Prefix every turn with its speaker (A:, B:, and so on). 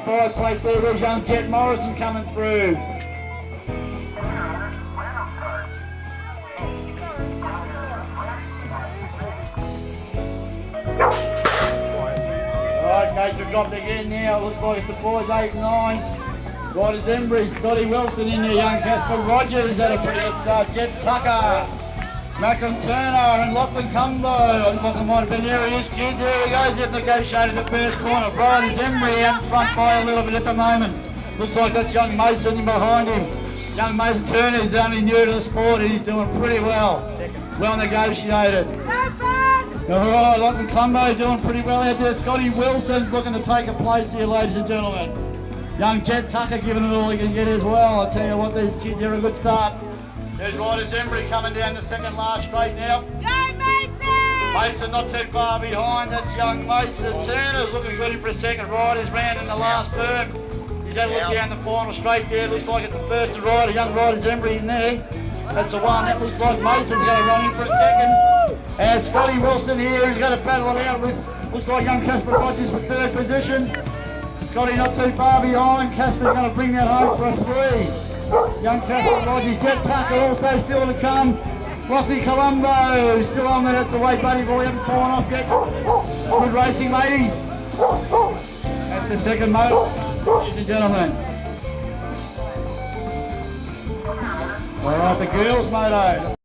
A: Five plate there, there's young Jet Morrison coming through. Alright, Gates have dropped again now. Looks like it's the boys 8 and 9. Riders Embry, Scotty Wilson in there, young Casper Rogers had a pretty good start. Jet Tucker, Malcolm Turner and Lachlan Cumbo. Lachlan might have been there, he is, kids. Here he goes, they've negotiated the first corner. Riders Embry out front by a little bit at the moment. Looks like that's young Mason behind him. Young Mason Turner is only new to the sport and he's doing pretty well. Well negotiated. Alright, Lachlan Cumbo doing pretty well out there. Scotty Wilson's looking to take a place here, ladies and gentlemen. Young Jet Tucker giving it all he can get as well. I tell you what, these kids are a good start. There's Riders Embry coming down the second last straight now.
B: Go Mason!
A: Mason not too far behind. That's young Mason. Turner's looking good for a second. Riders round in the last berm. He's had a look down the final straight there. Looks like it's the first to ride. Young Riders Embry in there. That's the one. That looks like Mason's going to run in for a second. And Scotty Wilson here is going to battle it out with, looks like young Casper Rogers for third position. Scotty not too far behind. Casper's going to bring that home for a 3. Young Casper Rogers. Jet Tucker also still to come. Lofty Colombo still on there. That's the way Buddy Boy hasn't fallen off yet. Good racing, matey. That's the second motor, ladies and gentlemen. All right, the girls moto.